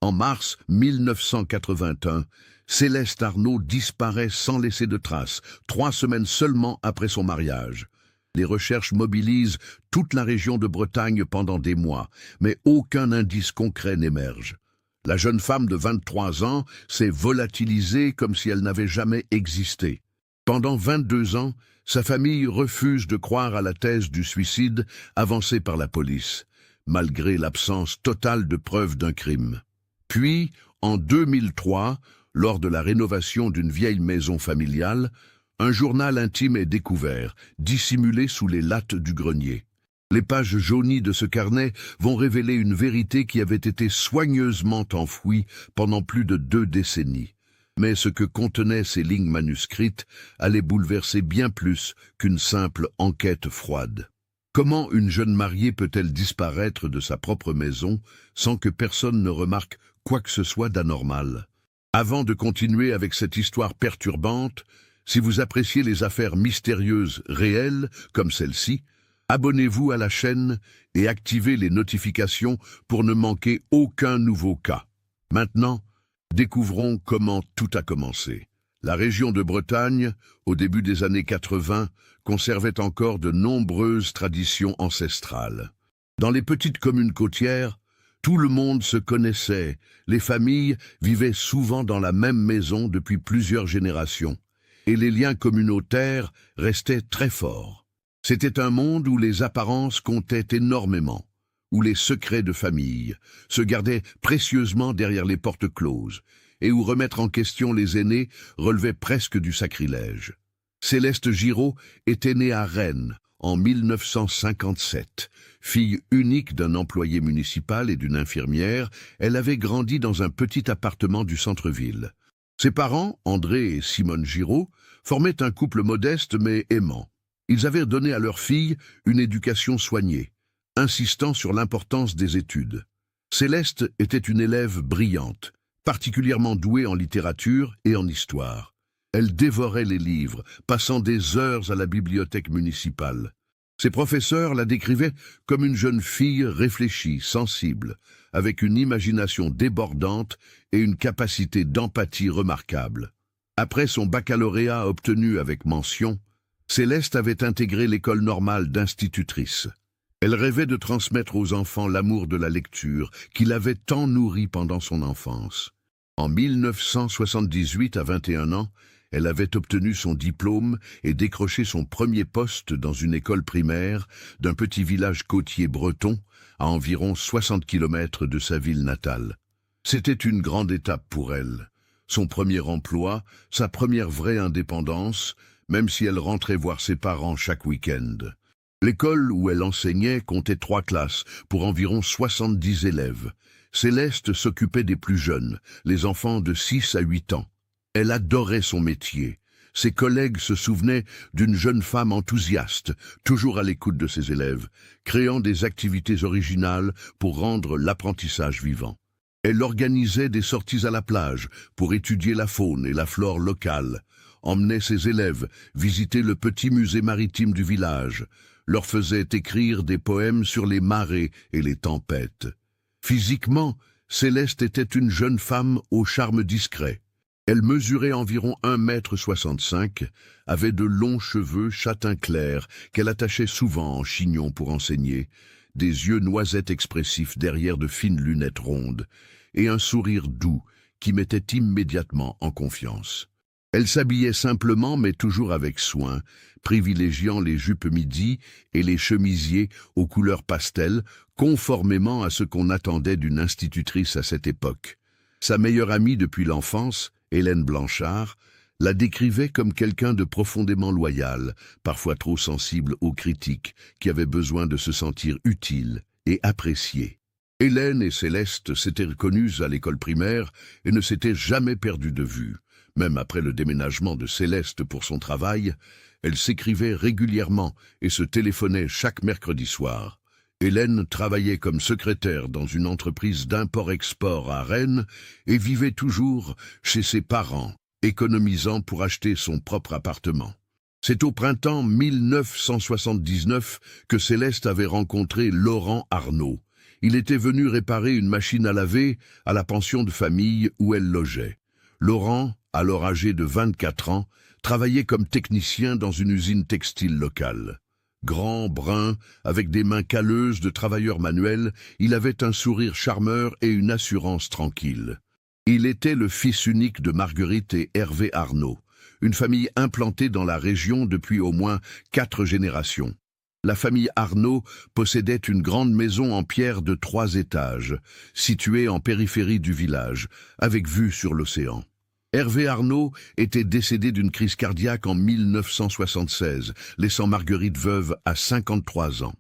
En mars 1981, Céleste Arnaud disparaît sans laisser de traces, 3 semaines seulement après son mariage. Les recherches mobilisent toute la région de Bretagne pendant des mois, mais aucun indice concret n'émerge. La jeune femme de 23 ans s'est volatilisée comme si elle n'avait jamais existé. Pendant 22 ans, sa famille refuse de croire à la thèse du suicide avancée par la police, malgré l'absence totale de preuves d'un crime. Puis, en 2003, lors de la rénovation d'une vieille maison familiale, un journal intime est découvert, dissimulé sous les lattes du grenier. Les pages jaunies de ce carnet vont révéler une vérité qui avait été soigneusement enfouie pendant plus de 2 décennies. Mais ce que contenaient ces lignes manuscrites allait bouleverser bien plus qu'une simple enquête froide. Comment une jeune mariée peut-elle disparaître de sa propre maison sans que personne ne remarque quoi que ce soit d'anormal? Avant de continuer avec cette histoire perturbante, si vous appréciez les affaires mystérieuses réelles comme celle-ci, abonnez-vous à la chaîne et activez les notifications pour ne manquer aucun nouveau cas. Maintenant, découvrons comment tout a commencé. La région de Bretagne, au début des années 80, conservait encore de nombreuses traditions ancestrales. Dans les petites communes côtières, tout le monde se connaissait, les familles vivaient souvent dans la même maison depuis plusieurs générations, et les liens communautaires restaient très forts. C'était un monde où les apparences comptaient énormément, où les secrets de famille se gardaient précieusement derrière les portes closes, et où remettre en question les aînés relevait presque du sacrilège. Céleste Giraud était née à Rennes en 1957. Fille unique d'un employé municipal et d'une infirmière, elle avait grandi dans un petit appartement du centre-ville. Ses parents, André et Simone Giraud, formaient un couple modeste mais aimant. Ils avaient donné à leur fille une éducation soignée, insistant sur l'importance des études. Céleste était une élève brillante, particulièrement douée en littérature et en histoire. Elle dévorait les livres, passant des heures à la bibliothèque municipale. Ses professeurs la décrivaient comme une jeune fille réfléchie, sensible, avec une imagination débordante et une capacité d'empathie remarquable. Après son baccalauréat obtenu avec mention, Céleste avait intégré l'école normale d'institutrice. Elle rêvait de transmettre aux enfants l'amour de la lecture qui l'avait tant nourri pendant son enfance. En 1978, à 21 ans, elle avait obtenu son diplôme et décroché son premier poste dans une école primaire d'un petit village côtier breton à environ 60 km de sa ville natale. C'était une grande étape pour elle. Son premier emploi, sa première vraie indépendance, même si elle rentrait voir ses parents chaque week-end. L'école où elle enseignait comptait 3 classes pour environ 70 élèves. Céleste s'occupait des plus jeunes, les enfants de 6 à 8 ans. Elle adorait son métier. Ses collègues se souvenaient d'une jeune femme enthousiaste, toujours à l'écoute de ses élèves, créant des activités originales pour rendre l'apprentissage vivant. Elle organisait des sorties à la plage pour étudier la faune et la flore locale, emmenait ses élèves visiter le petit musée maritime du village, leur faisait écrire des poèmes sur les marées et les tempêtes. Physiquement, Céleste était une jeune femme au charme discret. Elle mesurait environ 1,65 m, avait de longs cheveux châtain clair qu'elle attachait souvent en chignon pour enseigner, des yeux noisettes expressifs derrière de fines lunettes rondes, et un sourire doux qui mettait immédiatement en confiance. Elle s'habillait simplement mais toujours avec soin, privilégiant les jupes midi et les chemisiers aux couleurs pastel, conformément à ce qu'on attendait d'une institutrice à cette époque. Sa meilleure amie depuis l'enfance, Hélène Blanchard, la décrivait comme quelqu'un de profondément loyal, parfois trop sensible aux critiques, qui avait besoin de se sentir utile et apprécié. Hélène et Céleste s'étaient reconnues à l'école primaire et ne s'étaient jamais perdues de vue. Même après le déménagement de Céleste pour son travail, elles s'écrivaient régulièrement et se téléphonaient chaque mercredi soir. Hélène travaillait comme secrétaire dans une entreprise d'import-export à Rennes et vivait toujours chez ses parents, économisant pour acheter son propre appartement. C'est au printemps 1979 que Céleste avait rencontré Laurent Arnaud. Il était venu réparer une machine à laver à la pension de famille où elle logeait. Laurent, alors âgé de 24 ans, travaillait comme technicien dans une usine textile locale. Grand, brun, avec des mains calleuses de travailleur manuel, il avait un sourire charmeur et une assurance tranquille. Il était le fils unique de Marguerite et Hervé Arnaud, une famille implantée dans la région depuis au moins 4 générations. La famille Arnaud possédait une grande maison en pierre de 3 étages, située en périphérie du village, avec vue sur l'océan. Hervé Arnaud était décédé d'une crise cardiaque en 1976, laissant Marguerite veuve à 53 ans.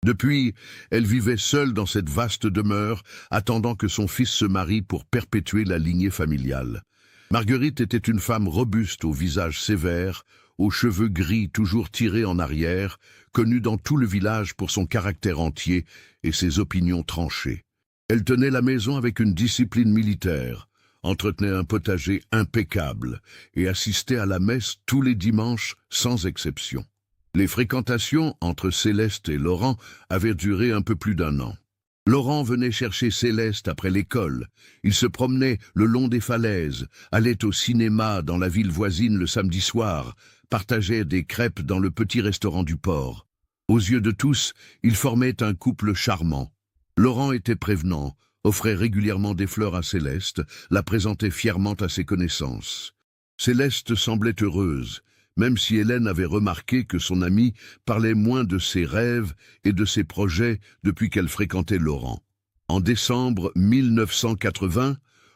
Depuis, elle vivait seule dans cette vaste demeure, attendant que son fils se marie pour perpétuer la lignée familiale. Marguerite était une femme robuste au visage sévère, aux cheveux gris toujours tirés en arrière, connue dans tout le village pour son caractère entier et ses opinions tranchées. Elle tenait la maison avec une discipline militaire, entretenait un potager impeccable et assistait à la messe tous les dimanches sans exception. Les fréquentations entre Céleste et Laurent avaient duré un peu plus d'1 an. Laurent venait chercher Céleste après l'école. Il se promenait le long des falaises, allait au cinéma dans la ville voisine le samedi soir, partageait des crêpes dans le petit restaurant du port. Aux yeux de tous, ils formaient un couple charmant. Laurent était prévenant, offrait régulièrement des fleurs à Céleste, la présentait fièrement à ses connaissances. Céleste semblait heureuse, même si Hélène avait remarqué que son amie parlait moins de ses rêves et de ses projets depuis qu'elle fréquentait Laurent. En décembre 1980,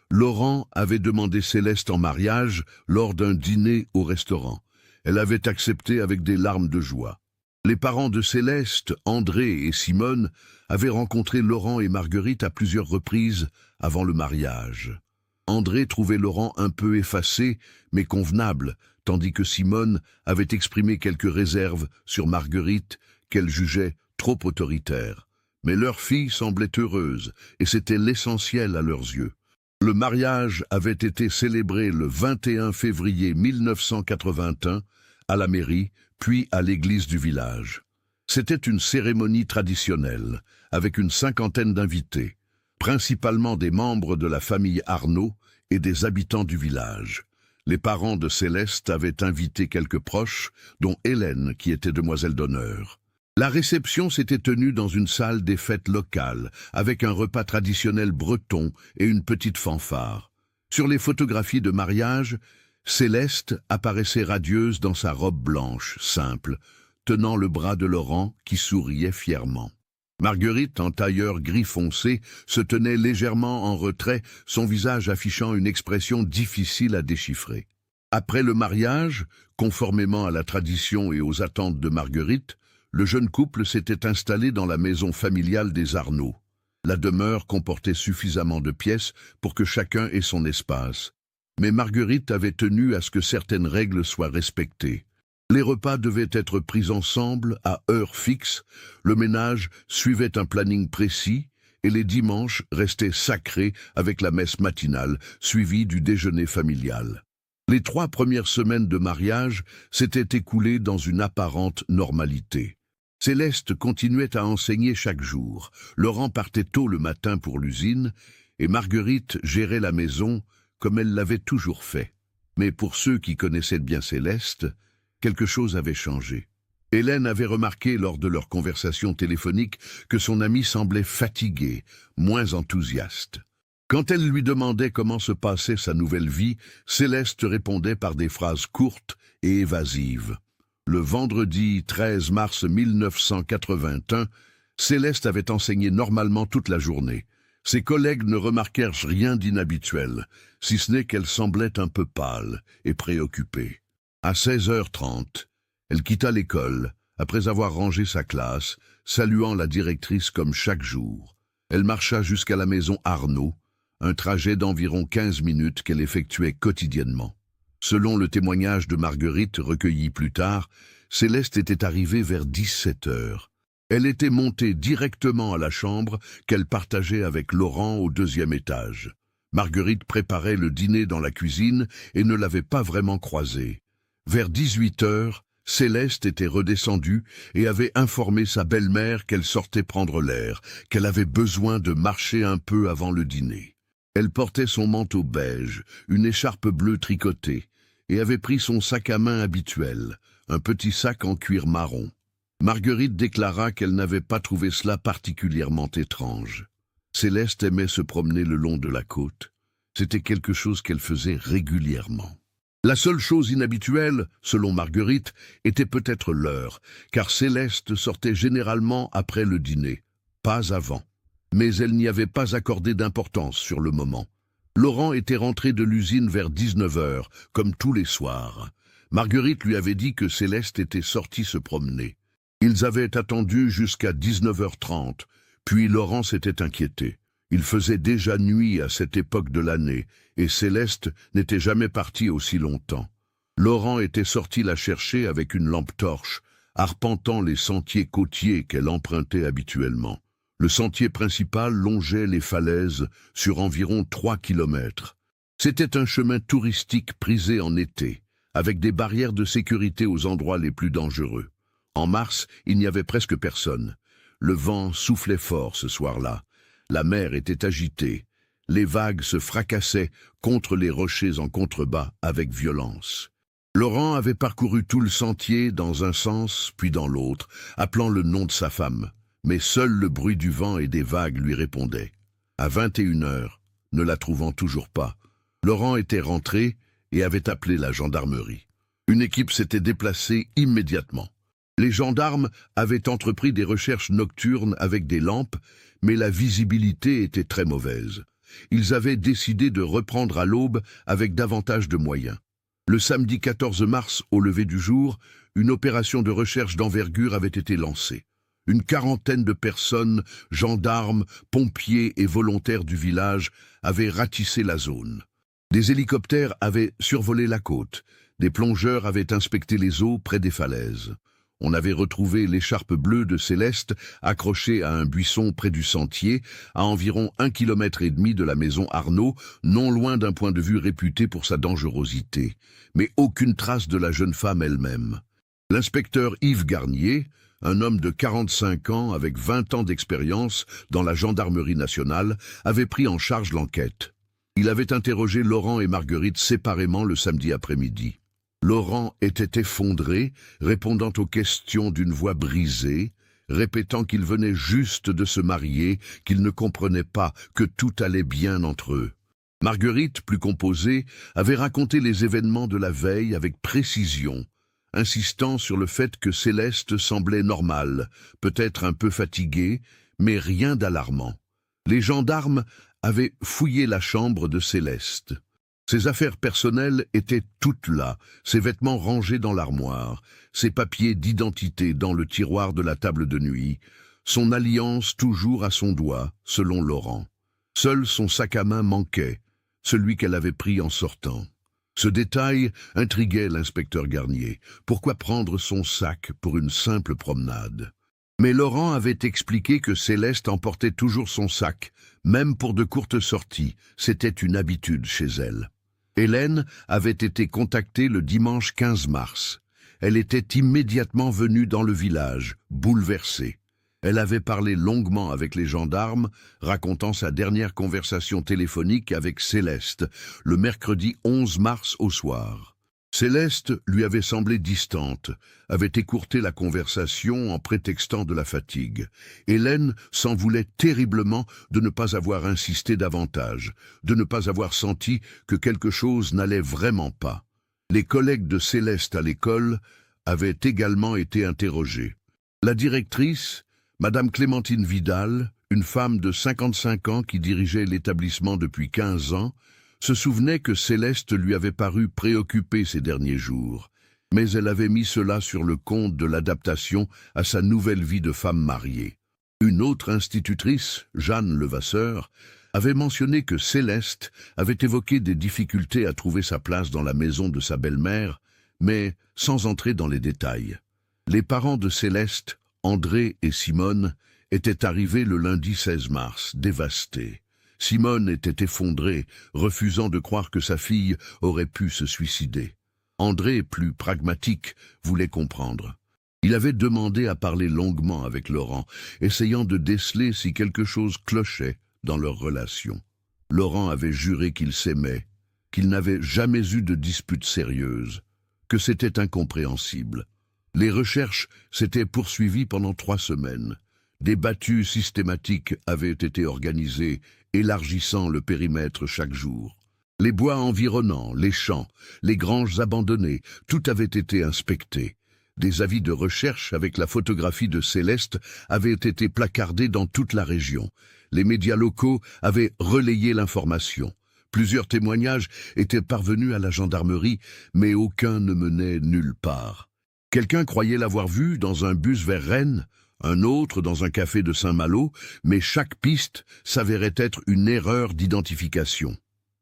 Laurent avait demandé Céleste en mariage lors d'un dîner au restaurant. Elle avait accepté avec des larmes de joie. Les parents de Céleste, André et Simone, avaient rencontré Laurent et Marguerite à plusieurs reprises avant le mariage. André trouvait Laurent un peu effacé, mais convenable, tandis que Simone avait exprimé quelques réserves sur Marguerite qu'elle jugeait trop autoritaire. Mais leur fille semblait heureuse, et c'était l'essentiel à leurs yeux. Le mariage avait été célébré le 21 février 1981 à la mairie, puis à l'église du village. C'était une cérémonie traditionnelle, avec une 50aine d'invités, principalement des membres de la famille Arnaud et des habitants du village. Les parents de Céleste avaient invité quelques proches, dont Hélène, qui était demoiselle d'honneur. La réception s'était tenue dans une salle des fêtes locales, avec un repas traditionnel breton et une petite fanfare. Sur les photographies de mariage, Céleste apparaissait radieuse dans sa robe blanche, simple, tenant le bras de Laurent qui souriait fièrement. Marguerite, en tailleur gris foncé, se tenait légèrement en retrait, son visage affichant une expression difficile à déchiffrer. Après le mariage, conformément à la tradition et aux attentes de Marguerite, le jeune couple s'était installé dans la maison familiale des Arnaud. La demeure comportait suffisamment de pièces pour que chacun ait son espace. Mais Marguerite avait tenu à ce que certaines règles soient respectées. Les repas devaient être pris ensemble à heure fixe, le ménage suivait un planning précis et les dimanches restaient sacrés avec la messe matinale, suivie du déjeuner familial. Les 3 premières semaines de mariage s'étaient écoulées dans une apparente normalité. Céleste continuait à enseigner chaque jour, Laurent partait tôt le matin pour l'usine et Marguerite gérait la maison comme elle l'avait toujours fait. Mais pour ceux qui connaissaient bien Céleste, quelque chose avait changé. Hélène avait remarqué lors de leur conversation téléphonique que son amie semblait fatiguée, moins enthousiaste. Quand elle lui demandait comment se passait sa nouvelle vie, Céleste répondait par des phrases courtes et évasives. Le vendredi 13 mars 1981, Céleste avait enseigné normalement toute la journée. Ses collègues ne remarquèrent rien d'inhabituel, si ce n'est qu'elle semblait un peu pâle et préoccupée. À 16h30, elle quitta l'école, après avoir rangé sa classe, saluant la directrice comme chaque jour. Elle marcha jusqu'à la maison Arnaud, un trajet d'environ 15 minutes qu'elle effectuait quotidiennement. Selon le témoignage de Marguerite recueilli plus tard, Céleste était arrivée vers 17h. Elle était montée directement à la chambre qu'elle partageait avec Laurent au 2e étage. Marguerite préparait le dîner dans la cuisine et ne l'avait pas vraiment croisée. Vers 18h, Céleste était redescendue et avait informé sa belle-mère qu'elle sortait prendre l'air, qu'elle avait besoin de marcher un peu avant le dîner. Elle portait son manteau beige, une écharpe bleue tricotée, et avait pris son sac à main habituel, un petit sac en cuir marron. Marguerite déclara qu'elle n'avait pas trouvé cela particulièrement étrange. Céleste aimait se promener le long de la côte. C'était quelque chose qu'elle faisait régulièrement. La seule chose inhabituelle, selon Marguerite, était peut-être l'heure, car Céleste sortait généralement après le dîner, pas avant. Mais elle n'y avait pas accordé d'importance sur le moment. Laurent était rentré de l'usine vers 19 heures, comme tous les soirs. Marguerite lui avait dit que Céleste était sortie se promener. Ils avaient attendu jusqu'à 19h30, puis Laurent s'était inquiété. Il faisait déjà nuit à cette époque de l'année, et Céleste n'était jamais partie aussi longtemps. Laurent était sorti la chercher avec une lampe torche, arpentant les sentiers côtiers qu'elle empruntait habituellement. Le sentier principal longeait les falaises sur environ 3 kilomètres. C'était un chemin touristique prisé en été, avec des barrières de sécurité aux endroits les plus dangereux. En mars, il n'y avait presque personne. Le vent soufflait fort ce soir-là. La mer était agitée. Les vagues se fracassaient contre les rochers en contrebas avec violence. Laurent avait parcouru tout le sentier dans un sens puis dans l'autre, appelant le nom de sa femme. Mais seul le bruit du vent et des vagues lui répondait. À 21h, ne la trouvant toujours pas, Laurent était rentré et avait appelé la gendarmerie. Une équipe s'était déplacée immédiatement. Les gendarmes avaient entrepris des recherches nocturnes avec des lampes, mais la visibilité était très mauvaise. Ils avaient décidé de reprendre à l'aube avec davantage de moyens. Le samedi 14 mars, au lever du jour, une opération de recherche d'envergure avait été lancée. Une quarantaine de personnes, gendarmes, pompiers et volontaires du village, avaient ratissé la zone. Des hélicoptères avaient survolé la côte. Des plongeurs avaient inspecté les eaux près des falaises. On avait retrouvé l'écharpe bleue de Céleste accrochée à un buisson près du sentier, à environ 1,5 km de la maison Arnaud, non loin d'un point de vue réputé pour sa dangerosité, mais aucune trace de la jeune femme elle-même. L'inspecteur Yves Garnier, un homme de 45 ans avec 20 ans d'expérience dans la gendarmerie nationale, avait pris en charge l'enquête. Il avait interrogé Laurent et Marguerite séparément le samedi après-midi. Laurent était effondré, répondant aux questions d'une voix brisée, répétant qu'il venait juste de se marier, qu'il ne comprenait pas, que tout allait bien entre eux. Marguerite, plus composée, avait raconté les événements de la veille avec précision, insistant sur le fait que Céleste semblait normale, peut-être un peu fatiguée, mais rien d'alarmant. Les gendarmes avaient fouillé la chambre de Céleste. Ses affaires personnelles étaient toutes là, ses vêtements rangés dans l'armoire, ses papiers d'identité dans le tiroir de la table de nuit, son alliance toujours à son doigt, selon Laurent. Seul son sac à main manquait, celui qu'elle avait pris en sortant. Ce détail intriguait l'inspecteur Garnier. Pourquoi prendre son sac pour une simple promenade? Mais Laurent avait expliqué que Céleste emportait toujours son sac, même pour de courtes sorties. C'était une habitude chez elle. Hélène avait été contactée le dimanche 15 mars. Elle était immédiatement venue dans le village, bouleversée. Elle avait parlé longuement avec les gendarmes, racontant sa dernière conversation téléphonique avec Céleste, le mercredi 11 mars au soir. Céleste lui avait semblé distante, avait écourté la conversation en prétextant de la fatigue. Hélène s'en voulait terriblement de ne pas avoir insisté davantage, de ne pas avoir senti que quelque chose n'allait vraiment pas. Les collègues de Céleste à l'école avaient également été interrogés. La directrice, Madame Clémentine Vidal, une femme de 55 ans qui dirigeait l'établissement depuis 15 ans, se souvenait que Céleste lui avait paru préoccupée ces derniers jours, mais elle avait mis cela sur le compte de l'adaptation à sa nouvelle vie de femme mariée. Une autre institutrice, Jeanne Levasseur, avait mentionné que Céleste avait évoqué des difficultés à trouver sa place dans la maison de sa belle-mère, mais sans entrer dans les détails. Les parents de Céleste, André et Simone, étaient arrivés le lundi 16 mars, dévastés. Simone était effondrée, refusant de croire que sa fille aurait pu se suicider. André, plus pragmatique, voulait comprendre. Il avait demandé à parler longuement avec Laurent, essayant de déceler si quelque chose clochait dans leur relation. Laurent avait juré qu'il s'aimait, qu'il n'avait jamais eu de dispute sérieuse, que c'était incompréhensible. Les recherches s'étaient poursuivies pendant 3 semaines. Des battues systématiques avaient été organisées, élargissant le périmètre chaque jour. Les bois environnants, les champs, les granges abandonnées, tout avait été inspecté. Des avis de recherche avec la photographie de Céleste avaient été placardés dans toute la région. Les médias locaux avaient relayé l'information. Plusieurs témoignages étaient parvenus à la gendarmerie, mais aucun ne menait nulle part. Quelqu'un croyait l'avoir vue dans un bus vers Rennes, un autre dans un café de Saint-Malo, mais chaque piste s'avérait être une erreur d'identification.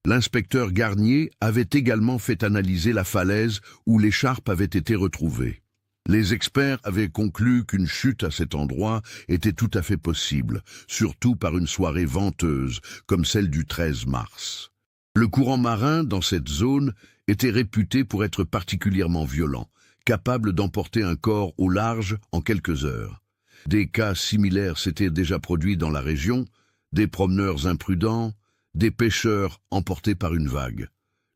L'inspecteur Garnier avait également fait analyser la falaise où l'écharpe avait été retrouvée. Les experts avaient conclu qu'une chute à cet endroit était tout à fait possible, surtout par une soirée venteuse, comme celle du 13 mars. Le courant marin dans cette zone était réputé pour être particulièrement violent, capable d'emporter un corps au large en quelques heures. Des cas similaires s'étaient déjà produits dans la région, des promeneurs imprudents, des pêcheurs emportés par une vague.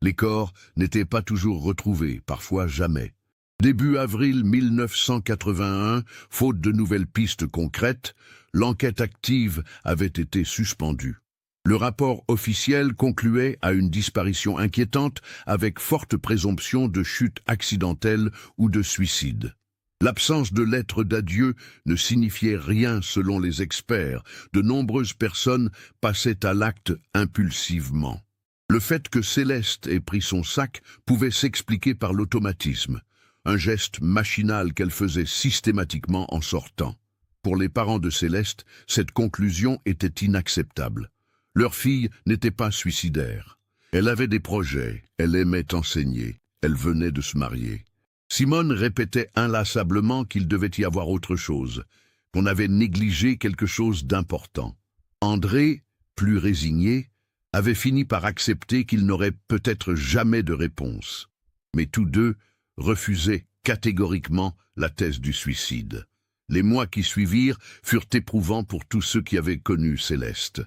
Les corps n'étaient pas toujours retrouvés, parfois jamais. Début avril 1981, faute de nouvelles pistes concrètes, l'enquête active avait été suspendue. Le rapport officiel concluait à une disparition inquiétante avec forte présomption de chute accidentelle ou de suicide. L'absence de lettre d'adieu ne signifiait rien selon les experts. De nombreuses personnes passaient à l'acte impulsivement. Le fait que Céleste ait pris son sac pouvait s'expliquer par l'automatisme, un geste machinal qu'elle faisait systématiquement en sortant. Pour les parents de Céleste, cette conclusion était inacceptable. Leur fille n'était pas suicidaire. Elle avait des projets, elle aimait enseigner, elle venait de se marier. Simone répétait inlassablement qu'il devait y avoir autre chose, qu'on avait négligé quelque chose d'important. André, plus résigné, avait fini par accepter qu'il n'aurait peut-être jamais de réponse. Mais tous deux refusaient catégoriquement la thèse du suicide. Les mois qui suivirent furent éprouvants pour tous ceux qui avaient connu Céleste.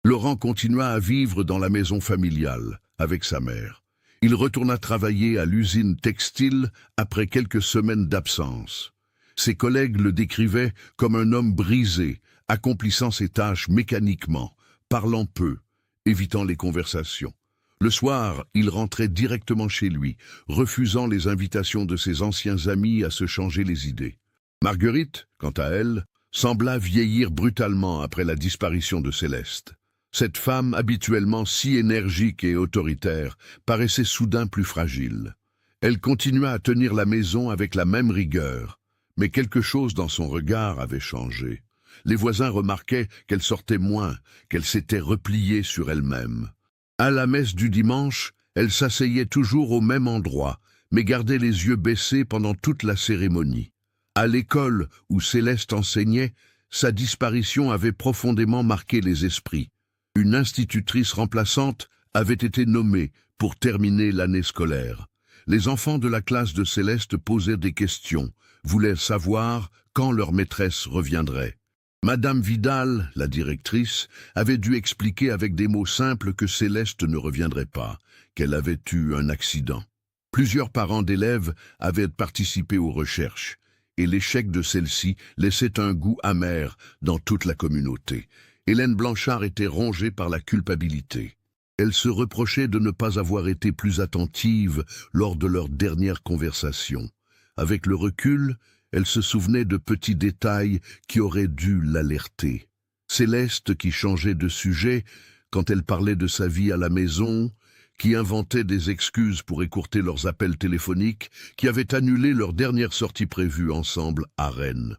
Laurent continua à vivre dans la maison familiale, avec sa mère. Il retourna travailler à l'usine textile après quelques semaines d'absence. Ses collègues le décrivaient comme un homme brisé, accomplissant ses tâches mécaniquement, parlant peu, évitant les conversations. Le soir, il rentrait directement chez lui, refusant les invitations de ses anciens amis à se changer les idées. Marguerite, quant à elle, sembla vieillir brutalement après la disparition de Céleste. Cette femme, habituellement si énergique et autoritaire, paraissait soudain plus fragile. Elle continua à tenir la maison avec la même rigueur, mais quelque chose dans son regard avait changé. Les voisins remarquaient qu'elle sortait moins, qu'elle s'était repliée sur elle-même. À la messe du dimanche, elle s'asseyait toujours au même endroit, mais gardait les yeux baissés pendant toute la cérémonie. À l'école où Céleste enseignait, sa disparition avait profondément marqué les esprits. Une institutrice remplaçante avait été nommée pour terminer l'année scolaire. Les enfants de la classe de Céleste posaient des questions, voulaient savoir quand leur maîtresse reviendrait. Madame Vidal, la directrice, avait dû expliquer avec des mots simples que Céleste ne reviendrait pas, qu'elle avait eu un accident. Plusieurs parents d'élèves avaient participé aux recherches, et l'échec de celle-ci laissait un goût amer dans toute la communauté. Hélène Blanchard était rongée par la culpabilité. Elle se reprochait de ne pas avoir été plus attentive lors de leur dernière conversation. Avec le recul, elle se souvenait de petits détails qui auraient dû l'alerter. Céleste qui changeait de sujet quand elle parlait de sa vie à la maison, qui inventait des excuses pour écourter leurs appels téléphoniques, qui avait annulé leur dernière sortie prévue ensemble à Rennes.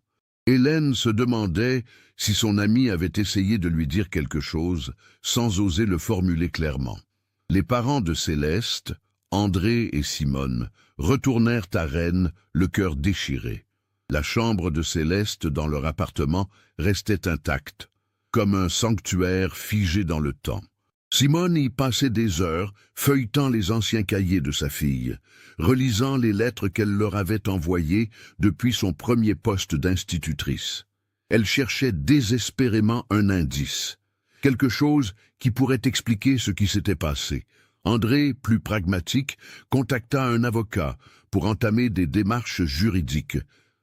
Hélène se demandait si son amie avait essayé de lui dire quelque chose sans oser le formuler clairement. Les parents de Céleste, André et Simone, retournèrent à Rennes, le cœur déchiré. La chambre de Céleste dans leur appartement restait intacte, comme un sanctuaire figé dans le temps. Simone y passait des heures, feuilletant les anciens cahiers de sa fille, relisant les lettres qu'elle leur avait envoyées depuis son premier poste d'institutrice. Elle cherchait désespérément un indice, quelque chose qui pourrait expliquer ce qui s'était passé. André, plus pragmatique, contacta un avocat pour entamer des démarches juridiques.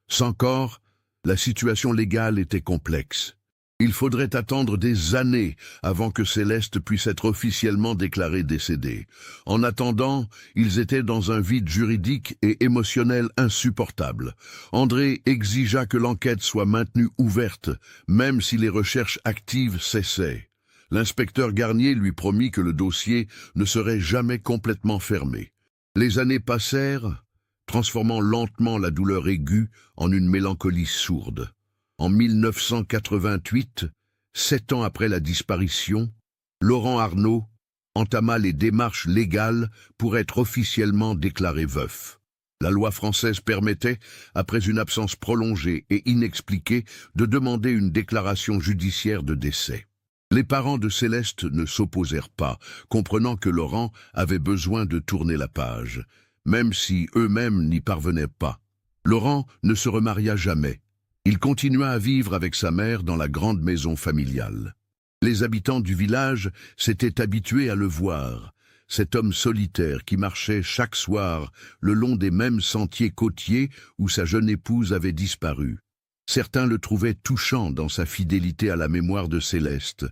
Sans corps, la situation légale était complexe. Il faudrait attendre des années avant que Céleste puisse être officiellement déclarée décédée. En attendant, ils étaient dans un vide juridique et émotionnel insupportable. André exigea que l'enquête soit maintenue ouverte, même si les recherches actives cessaient. L'inspecteur Garnier lui promit que le dossier ne serait jamais complètement fermé. Les années passèrent, transformant lentement la douleur aiguë en une mélancolie sourde. En 1988, 7 ans après la disparition, Laurent Arnault entama les démarches légales pour être officiellement déclaré veuf. La loi française permettait, après une absence prolongée et inexpliquée, de demander une déclaration judiciaire de décès. Les parents de Céleste ne s'opposèrent pas, comprenant que Laurent avait besoin de tourner la page, même si eux-mêmes n'y parvenaient pas. Laurent ne se remaria jamais. Il continua à vivre avec sa mère dans la grande maison familiale. Les habitants du village s'étaient habitués à le voir, cet homme solitaire qui marchait chaque soir le long des mêmes sentiers côtiers où sa jeune épouse avait disparu. Certains le trouvaient touchant dans sa fidélité à la mémoire de Céleste.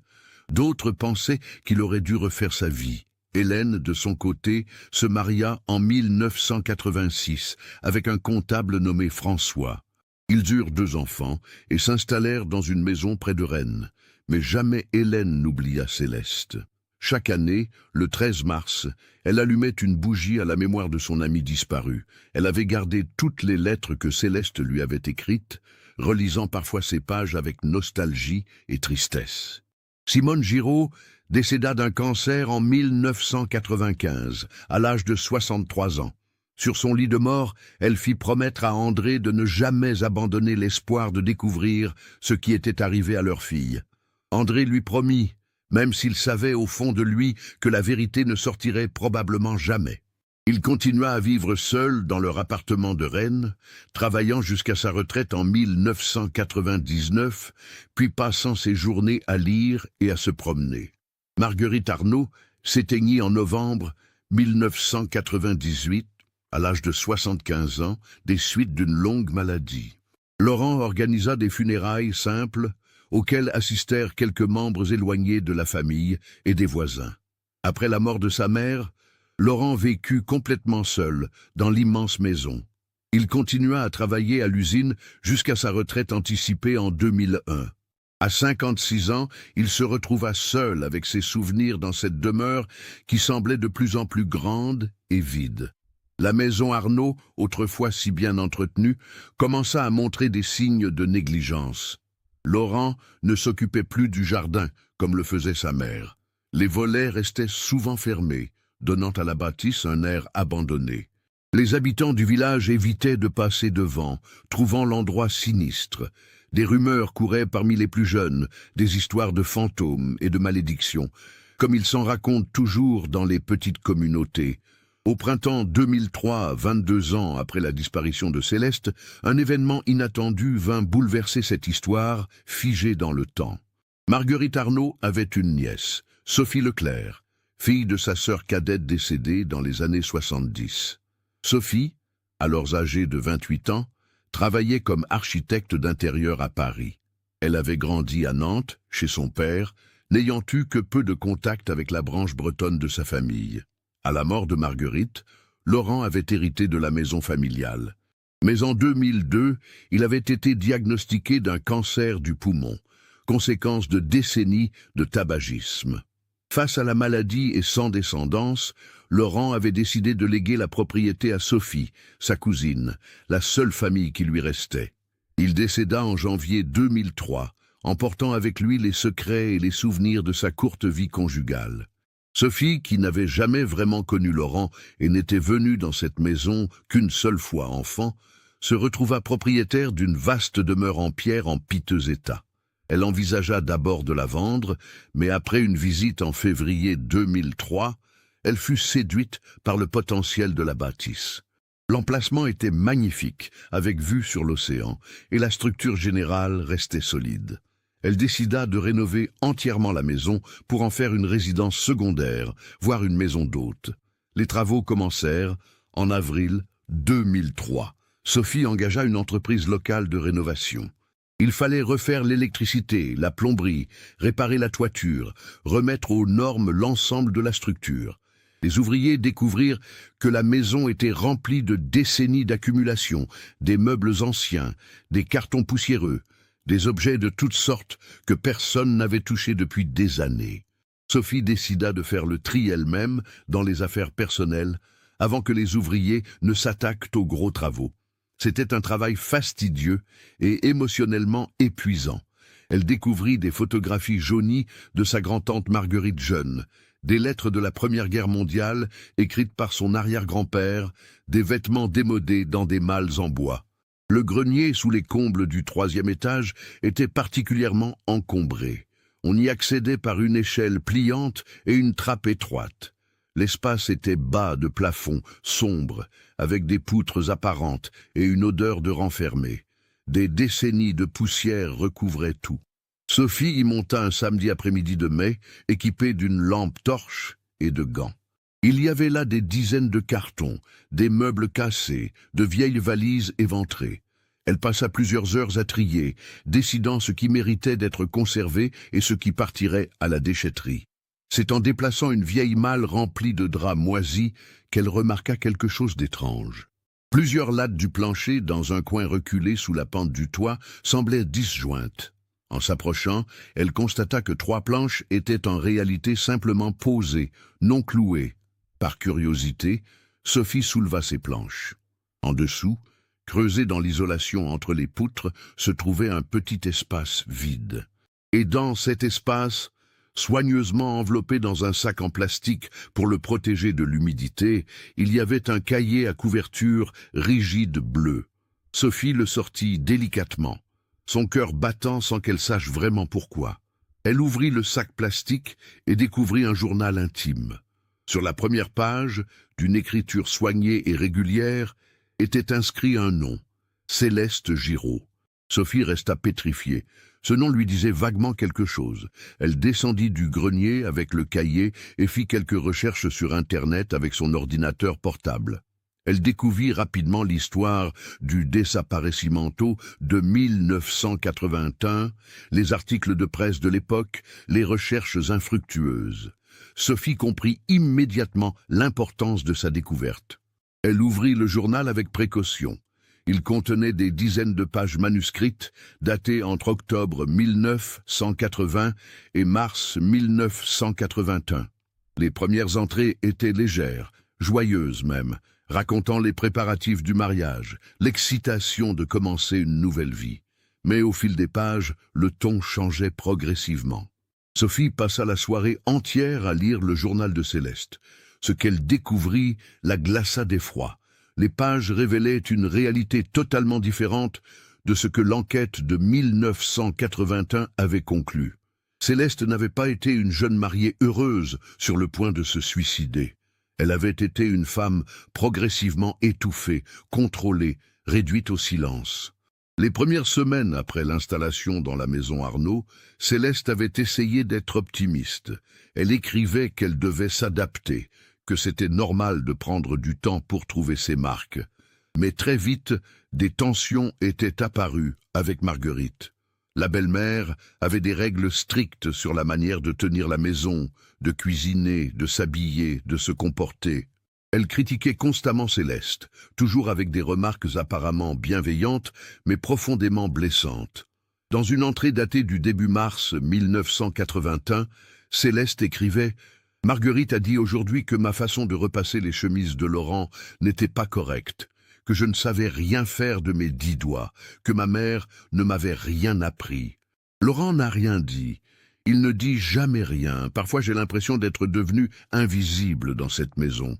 D'autres pensaient qu'il aurait dû refaire sa vie. Hélène, de son côté, se maria en 1986 avec un comptable nommé François. Ils eurent 2 enfants et s'installèrent dans une maison près de Rennes. Mais jamais Hélène n'oublia Céleste. Chaque année, le 13 mars, elle allumait une bougie à la mémoire de son amie disparue. Elle avait gardé toutes les lettres que Céleste lui avait écrites, relisant parfois ces pages avec nostalgie et tristesse. Simone Giraud décéda d'un cancer en 1995, à l'âge de 63 ans. Sur son lit de mort, elle fit promettre à André de ne jamais abandonner l'espoir de découvrir ce qui était arrivé à leur fille. André lui promit, même s'il savait au fond de lui que la vérité ne sortirait probablement jamais. Il continua à vivre seul dans leur appartement de Rennes, travaillant jusqu'à sa retraite en 1999, puis passant ses journées à lire et à se promener. Marguerite Arnault s'éteignit en novembre 1998, à l'âge de 75 ans, des suites d'une longue maladie. Laurent organisa des funérailles simples, auxquelles assistèrent quelques membres éloignés de la famille et des voisins. Après la mort de sa mère, Laurent vécut complètement seul dans l'immense maison. Il continua à travailler à l'usine jusqu'à sa retraite anticipée en 2001. À 56 ans, il se retrouva seul avec ses souvenirs dans cette demeure qui semblait de plus en plus grande et vide. La maison Arnault, autrefois si bien entretenue, commença à montrer des signes de négligence. Laurent ne s'occupait plus du jardin, comme le faisait sa mère. Les volets restaient souvent fermés, donnant à la bâtisse un air abandonné. Les habitants du village évitaient de passer devant, trouvant l'endroit sinistre. Des rumeurs couraient parmi les plus jeunes, des histoires de fantômes et de malédictions, comme il s'en raconte toujours dans les petites communautés. Au printemps 2003, 22 ans après la disparition de Céleste, un événement inattendu vint bouleverser cette histoire, figée dans le temps. Marguerite Arnault avait une nièce, Sophie Leclerc, fille de sa sœur cadette décédée dans les années 70. Sophie, alors âgée de 28 ans, travaillait comme architecte d'intérieur à Paris. Elle avait grandi à Nantes, chez son père, n'ayant eu que peu de contact avec la branche bretonne de sa famille. À la mort de Marguerite, Laurent avait hérité de la maison familiale. Mais en 2002, il avait été diagnostiqué d'un cancer du poumon, conséquence de décennies de tabagisme. Face à la maladie et sans descendance, Laurent avait décidé de léguer la propriété à Sophie, sa cousine, la seule famille qui lui restait. Il décéda en janvier 2003, emportant avec lui les secrets et les souvenirs de sa courte vie conjugale. Sophie, qui n'avait jamais vraiment connu Laurent et n'était venue dans cette maison qu'une seule fois enfant, se retrouva propriétaire d'une vaste demeure en pierre en piteux état. Elle envisagea d'abord de la vendre, mais après une visite en février 2003, elle fut séduite par le potentiel de la bâtisse. L'emplacement était magnifique, avec vue sur l'océan, et la structure générale restait solide. Elle décida de rénover entièrement la maison pour en faire une résidence secondaire, voire une maison d'hôte. Les travaux commencèrent en avril 2003. Sophie engagea une entreprise locale de rénovation. Il fallait refaire l'électricité, la plomberie, réparer la toiture, remettre aux normes l'ensemble de la structure. Les ouvriers découvrirent que la maison était remplie de décennies d'accumulation, des meubles anciens, des cartons poussiéreux, des objets de toutes sortes que personne n'avait touchés depuis des années. Sophie décida de faire le tri elle-même dans les affaires personnelles avant que les ouvriers ne s'attaquent aux gros travaux. C'était un travail fastidieux et émotionnellement épuisant. Elle découvrit des photographies jaunies de sa grand-tante Marguerite jeune, des lettres de la Première Guerre mondiale écrites par son arrière-grand-père, des vêtements démodés dans des malles en bois. Le grenier sous les combles du 3e étage était particulièrement encombré. On y accédait par une échelle pliante et une trappe étroite. L'espace était bas de plafond, sombre, avec des poutres apparentes et une odeur de renfermé. Des décennies de poussière recouvraient tout. Sophie y monta un samedi après-midi de mai, équipée d'une lampe torche et de gants. Il y avait là des dizaines de cartons, des meubles cassés, de vieilles valises éventrées. Elle passa plusieurs heures à trier, décidant ce qui méritait d'être conservé et ce qui partirait à la déchetterie. C'est en déplaçant une vieille malle remplie de draps moisis qu'elle remarqua quelque chose d'étrange. Plusieurs lattes du plancher, dans un coin reculé sous la pente du toit, semblaient disjointes. En s'approchant, elle constata que 3 planches étaient en réalité simplement posées, non clouées. Par curiosité, Sophie souleva ces planches. En dessous, creusé dans l'isolation entre les poutres, se trouvait un petit espace vide. Et dans cet espace, soigneusement enveloppé dans un sac en plastique pour le protéger de l'humidité, il y avait un cahier à couverture rigide bleue. Sophie le sortit délicatement, son cœur battant sans qu'elle sache vraiment pourquoi. Elle ouvrit le sac plastique et découvrit un journal intime. Sur la première page, d'une écriture soignée et régulière, était inscrit un nom, Céleste Giraud. Sophie resta pétrifiée. Ce nom lui disait vaguement quelque chose. Elle descendit du grenier avec le cahier et fit quelques recherches sur Internet avec son ordinateur portable. Elle découvrit rapidement l'histoire du Desaparecimentos de 1981, les articles de presse de l'époque, les recherches infructueuses. Sophie comprit immédiatement l'importance de sa découverte. Elle ouvrit le journal avec précaution. Il contenait des dizaines de pages manuscrites, datées entre octobre 1980 et mars 1981. Les premières entrées étaient légères, joyeuses même, racontant les préparatifs du mariage, l'excitation de commencer une nouvelle vie. Mais au fil des pages, le ton changeait progressivement. Sophie passa la soirée entière à lire le journal de Céleste. Ce qu'elle découvrit la glaça d'effroi. Les pages révélaient une réalité totalement différente de ce que l'enquête de 1981 avait conclu. Céleste n'avait pas été une jeune mariée heureuse sur le point de se suicider. Elle avait été une femme progressivement étouffée, contrôlée, réduite au silence. Les premières semaines après l'installation dans la maison Arnaud, Céleste avait essayé d'être optimiste. Elle écrivait qu'elle devait s'adapter, que c'était normal de prendre du temps pour trouver ses marques. Mais très vite, des tensions étaient apparues avec Marguerite. La belle-mère avait des règles strictes sur la manière de tenir la maison, de cuisiner, de s'habiller, de se comporter. Elle critiquait constamment Céleste, toujours avec des remarques apparemment bienveillantes, mais profondément blessantes. Dans une entrée datée du début mars 1981, Céleste écrivait « Marguerite a dit aujourd'hui que ma façon de repasser les chemises de Laurent n'était pas correcte, que je ne savais rien faire de mes 10 doigts, que ma mère ne m'avait rien appris. Laurent n'a rien dit. Il ne dit jamais rien. Parfois j'ai l'impression d'être devenue invisible dans cette maison. »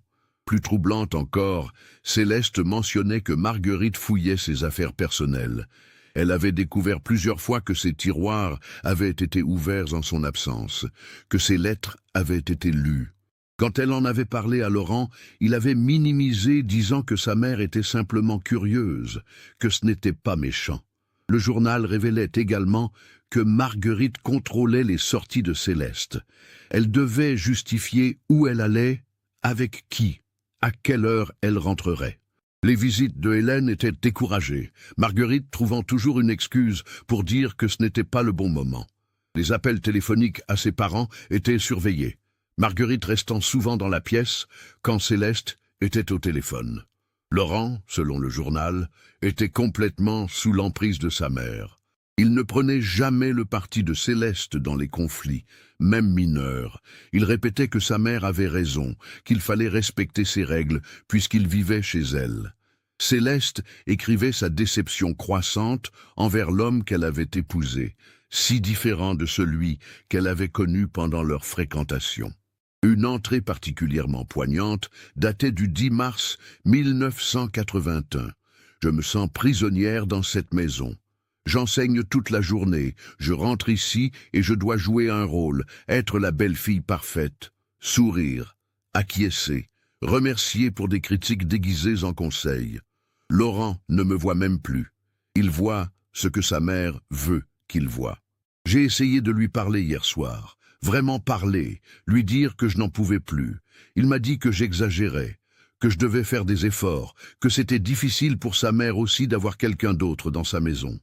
Plus troublante encore, Céleste mentionnait que Marguerite fouillait ses affaires personnelles. Elle avait découvert plusieurs fois que ses tiroirs avaient été ouverts en son absence, que ses lettres avaient été lues. Quand elle en avait parlé à Laurent, il avait minimisé, disant que sa mère était simplement curieuse, que ce n'était pas méchant. Le journal révélait également que Marguerite contrôlait les sorties de Céleste. Elle devait justifier où elle allait, avec qui, à quelle heure elle rentrerait. Les visites de Hélène étaient découragées, Marguerite trouvant toujours une excuse pour dire que ce n'était pas le bon moment. Les appels téléphoniques à ses parents étaient surveillés, Marguerite restant souvent dans la pièce quand Céleste était au téléphone. Laurent, selon le journal, était complètement sous l'emprise de sa mère. Il ne prenait jamais le parti de Céleste dans les conflits, même mineurs. Il répétait que sa mère avait raison, qu'il fallait respecter ses règles puisqu'il vivait chez elle. Céleste écrivait sa déception croissante envers l'homme qu'elle avait épousé, si différent de celui qu'elle avait connu pendant leur fréquentation. Une entrée particulièrement poignante datait du 10 mars 1981. « Je me sens prisonnière dans cette maison. J'enseigne toute la journée, je rentre ici et je dois jouer un rôle, être la belle-fille parfaite, sourire, acquiescer, remercier pour des critiques déguisées en conseils. Laurent ne me voit même plus. Il voit ce que sa mère veut qu'il voie. J'ai essayé de lui parler hier soir. Vraiment parler, lui dire que je n'en pouvais plus. Il m'a dit que j'exagérais, que je devais faire des efforts, que c'était difficile pour sa mère aussi d'avoir quelqu'un d'autre dans sa maison.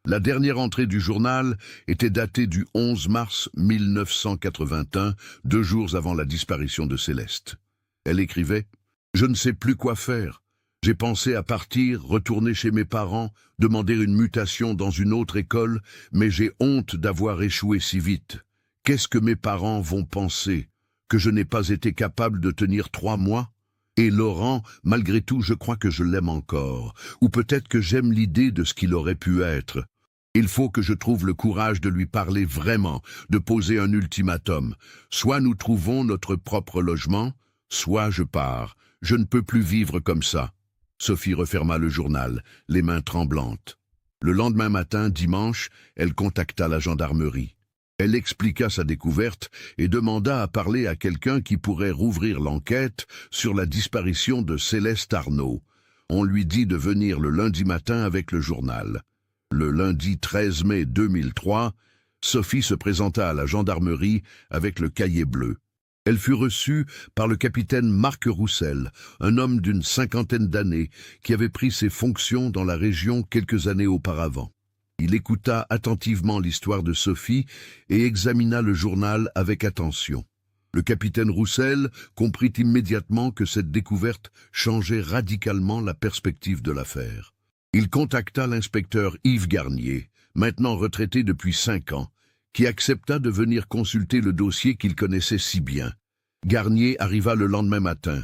La dernière entrée du journal était datée du 11 mars 1981, 2 jours avant la disparition de Céleste. Elle écrivait « Je ne sais plus quoi faire. J'ai pensé à partir, retourner chez mes parents, demander une mutation dans une autre école, mais j'ai honte d'avoir échoué si vite. Qu'est-ce que mes parents vont penser? Que je n'ai pas été capable de tenir 3 mois? Et Laurent, malgré tout, je crois que je l'aime encore. Ou peut-être que j'aime l'idée de ce qu'il aurait pu être. Il faut que je trouve le courage de lui parler vraiment, de poser un ultimatum. Soit nous trouvons notre propre logement, soit je pars. Je ne peux plus vivre comme ça. » Sophie referma le journal, les mains tremblantes. Le lendemain matin, dimanche, elle contacta la gendarmerie. Elle expliqua sa découverte et demanda à parler à quelqu'un qui pourrait rouvrir l'enquête sur la disparition de Céleste Arnaud. On lui dit de venir le lundi matin avec le journal. Le lundi 13 mai 2003, Sophie se présenta à la gendarmerie avec le cahier bleu. Elle fut reçue par le capitaine Marc Roussel, un homme d'une 50aine d'années qui avait pris ses fonctions dans la région quelques années auparavant. Il écouta attentivement l'histoire de Sophie et examina le journal avec attention. Le capitaine Roussel comprit immédiatement que cette découverte changeait radicalement la perspective de l'affaire. Il contacta l'inspecteur Yves Garnier, maintenant retraité depuis 5 ans, qui accepta de venir consulter le dossier qu'il connaissait si bien. Garnier arriva le lendemain matin,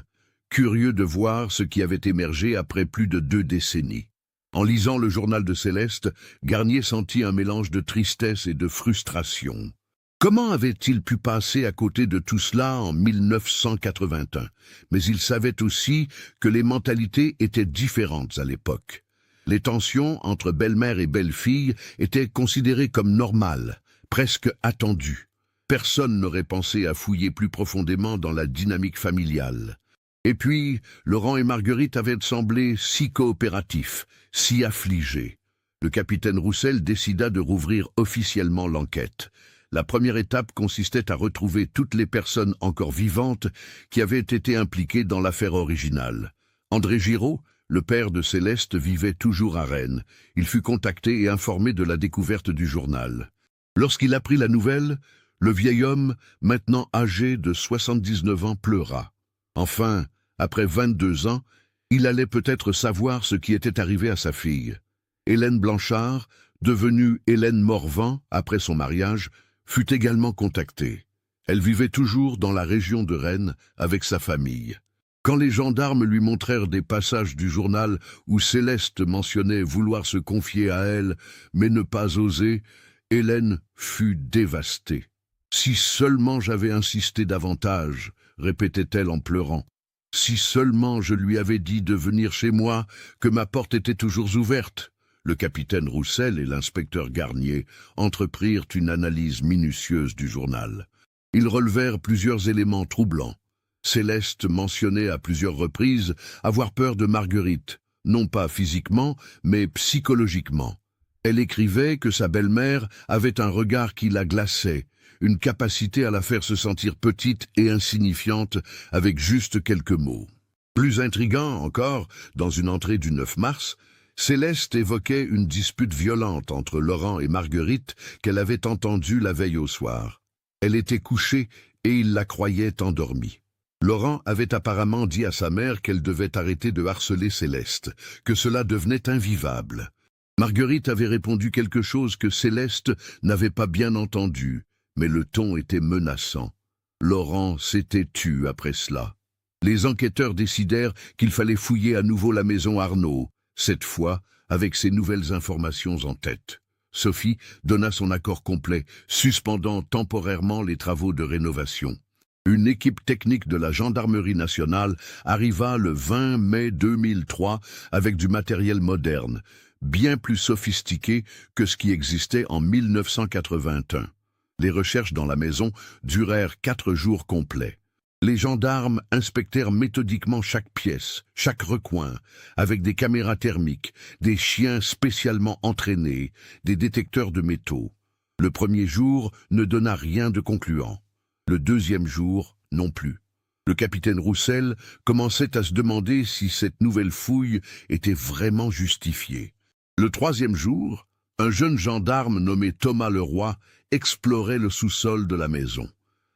curieux de voir ce qui avait émergé après plus de 2 décennies. En lisant le journal de Céleste, Garnier sentit un mélange de tristesse et de frustration. Comment avait-il pu passer à côté de tout cela en 1981? Mais il savait aussi que les mentalités étaient différentes à l'époque. Les tensions entre belle-mère et belle-fille étaient considérées comme normales, presque attendues. Personne n'aurait pensé à fouiller plus profondément dans la dynamique familiale. Et puis, Laurent et Marguerite avaient semblé si coopératifs, si affligés. Le capitaine Roussel décida de rouvrir officiellement l'enquête. La première étape consistait à retrouver toutes les personnes encore vivantes qui avaient été impliquées dans l'affaire originale. André Giraud, le père de Céleste, vivait toujours à Rennes. Il fut contacté et informé de la découverte du journal. Lorsqu'il apprit la nouvelle, le vieil homme, maintenant âgé de 79 ans, pleura. Enfin, après 22 ans, il allait peut-être savoir ce qui était arrivé à sa fille. Hélène Blanchard, devenue Hélène Morvan après son mariage, fut également contactée. Elle vivait toujours dans la région de Rennes avec sa famille. Quand les gendarmes lui montrèrent des passages du journal où Céleste mentionnait vouloir se confier à elle, mais ne pas oser, Hélène fut dévastée. « Si seulement j'avais insisté davantage », répétait-elle en pleurant. « Si seulement je lui avais dit de venir chez moi, que ma porte était toujours ouverte. Le capitaine Roussel et l'inspecteur Garnier entreprirent une analyse minutieuse du journal. Ils relevèrent plusieurs éléments troublants. Céleste mentionnait à plusieurs reprises avoir peur de Marguerite, non pas physiquement, mais psychologiquement. Elle écrivait que sa belle-mère avait un regard qui la glaçait, une capacité à la faire se sentir petite et insignifiante avec juste quelques mots. Plus intriguant encore, dans une entrée du 9 mars, Céleste évoquait une dispute violente entre Laurent et Marguerite qu'elle avait entendue la veille au soir. Elle était couchée et il la croyait endormie. Laurent avait apparemment dit à sa mère qu'elle devait arrêter de harceler Céleste, que cela devenait invivable. Marguerite avait répondu quelque chose que Céleste n'avait pas bien entendu, mais le ton était menaçant. Laurent s'était tu après cela. Les enquêteurs décidèrent qu'il fallait fouiller à nouveau la maison Arnaud, cette fois avec ces nouvelles informations en tête. Sophie donna son accord complet, suspendant temporairement les travaux de rénovation. Une équipe technique de la Gendarmerie nationale arriva le 20 mai 2003 avec du matériel moderne, bien plus sophistiqué que ce qui existait en 1981. Les recherches dans la maison durèrent 4 jours complets. Les gendarmes inspectèrent méthodiquement chaque pièce, chaque recoin, avec des caméras thermiques, des chiens spécialement entraînés, des détecteurs de métaux. Le premier jour ne donna rien de concluant. Le deuxième jour, non plus. Le capitaine Roussel commençait à se demander si cette nouvelle fouille était vraiment justifiée. Le troisième jour, un jeune gendarme nommé Thomas Leroy explorait le sous-sol de la maison.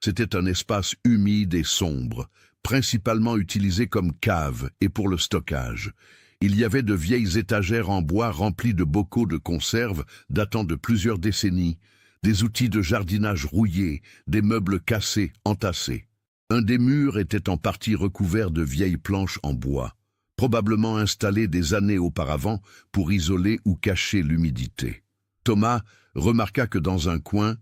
C'était un espace humide et sombre, principalement utilisé comme cave et pour le stockage. Il y avait de vieilles étagères en bois remplies de bocaux de conserve datant de plusieurs décennies, des outils de jardinage rouillés, des meubles cassés, entassés. Un des murs était en partie recouvert de vieilles planches en bois, probablement installées des années auparavant pour isoler ou cacher l'humidité. Thomas remarqua que dans un coin,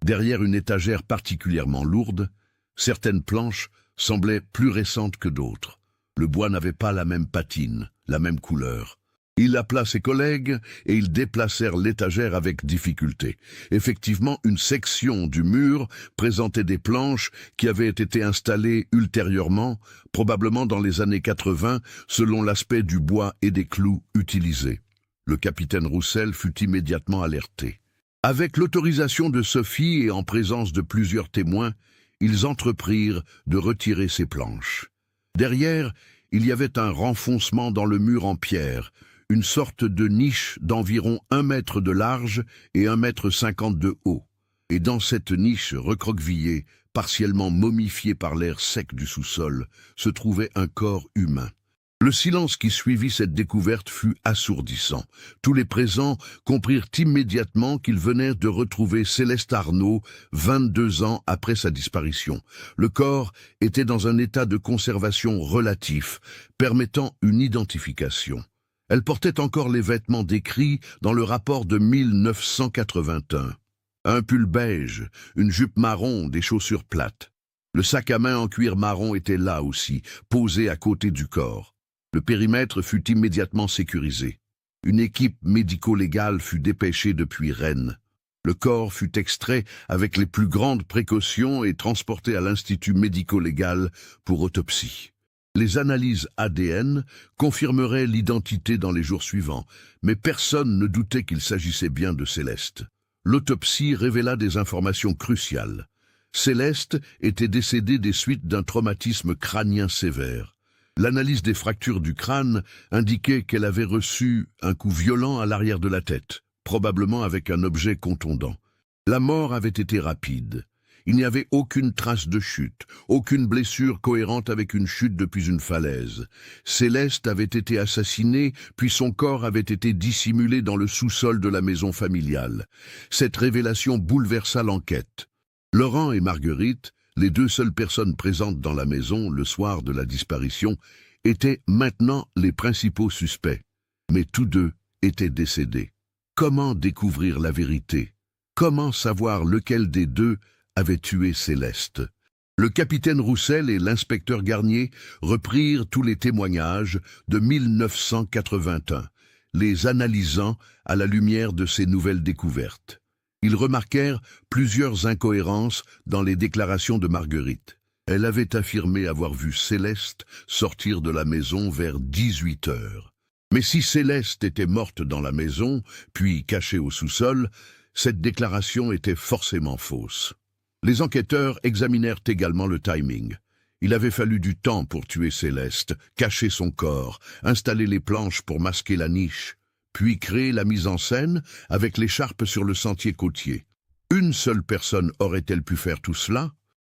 derrière une étagère particulièrement lourde, certaines planches semblaient plus récentes que d'autres. Le bois n'avait pas la même patine, la même couleur. Il appela ses collègues et ils déplacèrent l'étagère avec difficulté. Effectivement, une section du mur présentait des planches qui avaient été installées ultérieurement, probablement dans les années 80, selon l'aspect du bois et des clous utilisés. Le capitaine Roussel fut immédiatement alerté. Avec l'autorisation de Sophie et en présence de plusieurs témoins, ils entreprirent de retirer ces planches. Derrière, il y avait un renfoncement dans le mur en pierre, une sorte de niche d'environ 1 mètre de large et 1,50 m de haut. Et dans cette niche recroquevillée, partiellement momifiée par l'air sec du sous-sol, se trouvait un corps humain. Le silence qui suivit cette découverte fut assourdissant. Tous les présents comprirent immédiatement qu'ils venaient de retrouver Céleste Arnaud, 22 ans après sa disparition. Le corps était dans un état de conservation relatif, permettant une identification. Elle portait encore les vêtements décrits dans le rapport de 1981. Un pull beige, une jupe marron, des chaussures plates. Le sac à main en cuir marron était là aussi, posé à côté du corps. Le périmètre fut immédiatement sécurisé. Une équipe médico-légale fut dépêchée depuis Rennes. Le corps fut extrait avec les plus grandes précautions et transporté à l'Institut médico-légal pour autopsie. Les analyses ADN confirmeraient l'identité dans les jours suivants, mais personne ne doutait qu'il s'agissait bien de Céleste. L'autopsie révéla des informations cruciales. Céleste était décédée des suites d'un traumatisme crânien sévère. L'analyse des fractures du crâne indiquait qu'elle avait reçu un coup violent à l'arrière de la tête, probablement avec un objet contondant. La mort avait été rapide. Il n'y avait aucune trace de chute, aucune blessure cohérente avec une chute depuis une falaise. Céleste avait été assassinée, puis son corps avait été dissimulé dans le sous-sol de la maison familiale. Cette révélation bouleversa l'enquête. Laurent et Marguerite, les 2 seules personnes présentes dans la maison le soir de la disparition, étaient maintenant les principaux suspects. Mais tous 2 étaient décédés. Comment découvrir la vérité? Comment savoir lequel des 2 avait tué Céleste? Le capitaine Roussel et l'inspecteur Garnier reprirent tous les témoignages de 1981. les analysant à la lumière de ces nouvelles découvertes. Ils remarquèrent plusieurs incohérences dans les déclarations de Marguerite. Elle avait affirmé avoir vu Céleste sortir de la maison vers 18 heures. Mais si Céleste était morte dans la maison, puis cachée au sous-sol, cette déclaration était forcément fausse. Les enquêteurs examinèrent également le timing. Il avait fallu du temps pour tuer Céleste, cacher son corps, installer les planches pour masquer la niche, puis créer la mise en scène avec l'écharpe sur le sentier côtier. Une seule personne aurait-elle pu faire tout cela?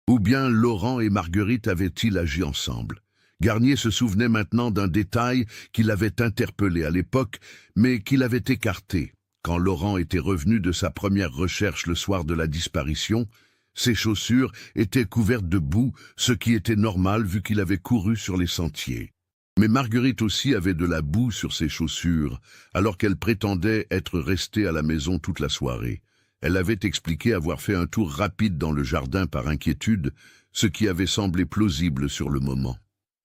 Ou bien Laurent et Marguerite avaient-ils agi ensemble? Garnier se souvenait maintenant d'un détail qui l'avait interpellé à l'époque, mais qu'il avait écarté. Quand Laurent était revenu de sa première recherche le soir de la disparition, ses chaussures étaient couvertes de boue, ce qui était normal vu qu'il avait couru sur les sentiers. Mais Marguerite aussi avait de la boue sur ses chaussures, alors qu'elle prétendait être restée à la maison toute la soirée. Elle avait expliqué avoir fait un tour rapide dans le jardin par inquiétude, ce qui avait semblé plausible sur le moment.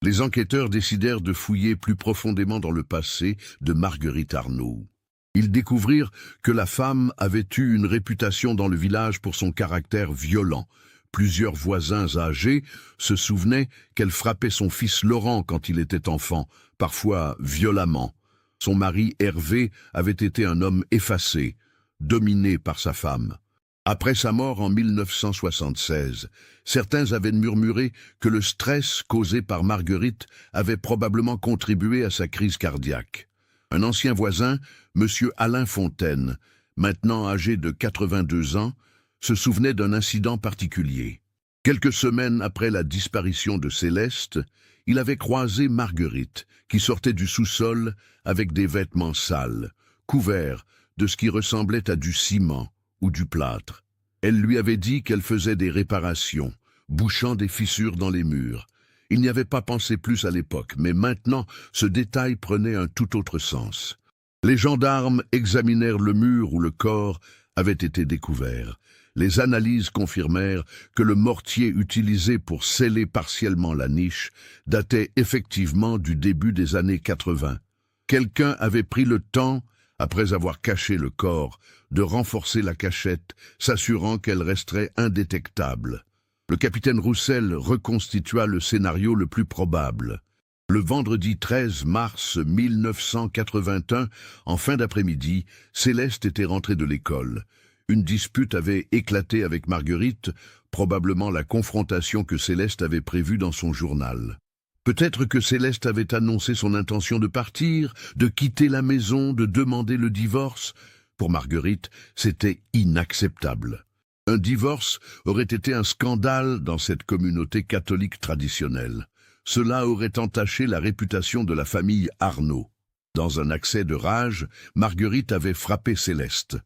Les enquêteurs décidèrent de fouiller plus profondément dans le passé de Marguerite Arnault. Ils découvrirent que la femme avait eu une réputation dans le village pour son caractère violent. Plusieurs voisins âgés se souvenaient qu'elle frappait son fils Laurent quand il était enfant, parfois violemment. Son mari Hervé avait été un homme effacé, dominé par sa femme. Après sa mort en 1976, certains avaient murmuré que le stress causé par Marguerite avait probablement contribué à sa crise cardiaque. Un ancien voisin, M. Alain Fontaine, maintenant âgé de 82 ans, se souvenait d'un incident particulier. Quelques semaines après la disparition de Céleste, il avait croisé Marguerite, qui sortait du sous-sol avec des vêtements sales, couverts de ce qui ressemblait à du ciment ou du plâtre. Elle lui avait dit qu'elle faisait des réparations, bouchant des fissures dans les murs. Il n'y avait pas pensé plus à l'époque, mais maintenant ce détail prenait un tout autre sens. Les gendarmes examinèrent le mur où le corps avait été découvert. Les analyses confirmèrent que le mortier utilisé pour sceller partiellement la niche datait effectivement du début des années 80. Quelqu'un avait pris le temps, après avoir caché le corps, de renforcer la cachette, s'assurant qu'elle resterait indétectable. Le capitaine Roussel reconstitua le scénario le plus probable. Le vendredi 13 mars 1981, en fin d'après-midi, Céleste était rentrée de l'école. Une dispute avait éclaté avec Marguerite, probablement la confrontation que Céleste avait prévue dans son journal. Peut-être que Céleste avait annoncé son intention de partir, de quitter la maison, de demander le divorce. Pour Marguerite, c'était inacceptable. Un divorce aurait été un scandale dans cette communauté catholique traditionnelle. Cela aurait entaché la réputation de la famille Arnault. Dans un accès de rage, Marguerite avait frappé Céleste.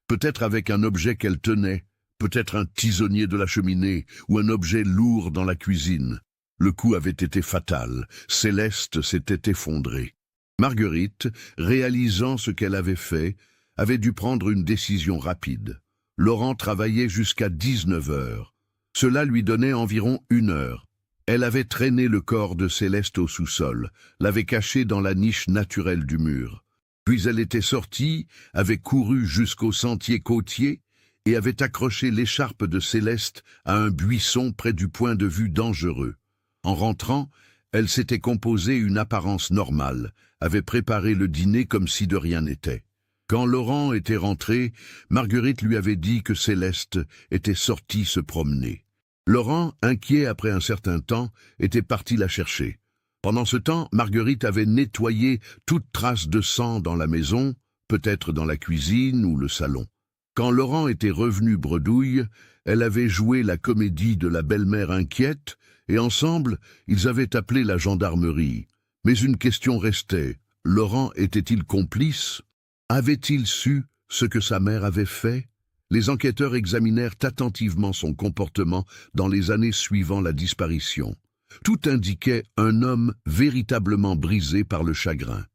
Peut-être avec un objet qu'elle tenait, peut-être un tisonnier de la cheminée ou un objet lourd dans la cuisine. Le coup avait été fatal. Céleste s'était effondrée. Marguerite, réalisant ce qu'elle avait fait, avait dû prendre une décision rapide. Laurent travaillait jusqu'à 19 heures. Cela lui donnait environ 1 heure. Elle avait traîné le corps de Céleste au sous-sol, l'avait caché dans la niche naturelle du mur. Puis elle était sortie, avait couru jusqu'au sentier côtier et avait accroché l'écharpe de Céleste à un buisson près du point de vue dangereux. En rentrant, elle s'était composée une apparence normale, avait préparé le dîner comme si de rien n'était. Quand Laurent était rentré, Marguerite lui avait dit que Céleste était sortie se promener. Laurent, inquiet après un certain temps, était parti la chercher. Pendant ce temps, Marguerite avait nettoyé toute trace de sang dans la maison, peut-être dans la cuisine ou le salon. Quand Laurent était revenu bredouille, elle avait joué la comédie de la belle-mère inquiète, et ensemble, ils avaient appelé la gendarmerie. Mais une question restait. Laurent était-il complice? Avait-il su ce que sa mère avait fait? Les enquêteurs examinèrent attentivement son comportement dans les années suivant la disparition. Tout indiquait un homme véritablement brisé par le chagrin.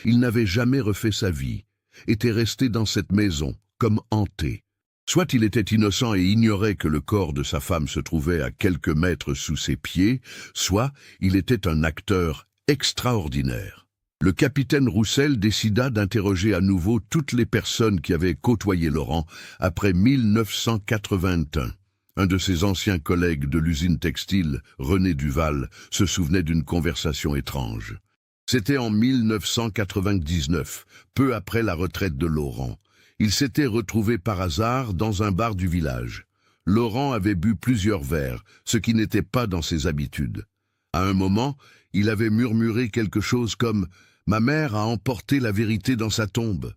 Il n'avait jamais refait sa vie, était resté dans cette maison, comme hanté. Soit il était innocent et ignorait que le corps de sa femme se trouvait à quelques mètres sous ses pieds, soit il était un acteur extraordinaire. Le capitaine Roussel décida d'interroger à nouveau toutes les personnes qui avaient côtoyé Laurent après 1981. Un de ses anciens collègues de l'usine textile, René Duval, se souvenait d'une conversation étrange. C'était en 1999, peu après la retraite de Laurent. Il s'était retrouvé par hasard dans un bar du village. Laurent avait bu plusieurs verres, ce qui n'était pas dans ses habitudes. À un moment, il avait murmuré quelque chose comme « Ma mère a emporté la vérité dans sa tombe ».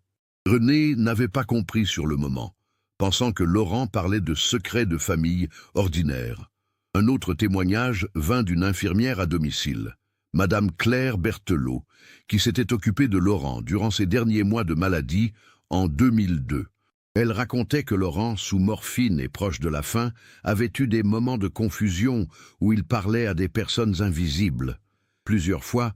René n'avait pas compris sur le moment, pensant que Laurent parlait de secrets de famille ordinaires. Un autre témoignage vint d'une infirmière à domicile, Madame Claire Berthelot, qui s'était occupée de Laurent durant ses derniers mois de maladie en 2002. Elle racontait que Laurent, sous morphine et proche de la fin, avait eu des moments de confusion où il parlait à des personnes invisibles. Plusieurs fois,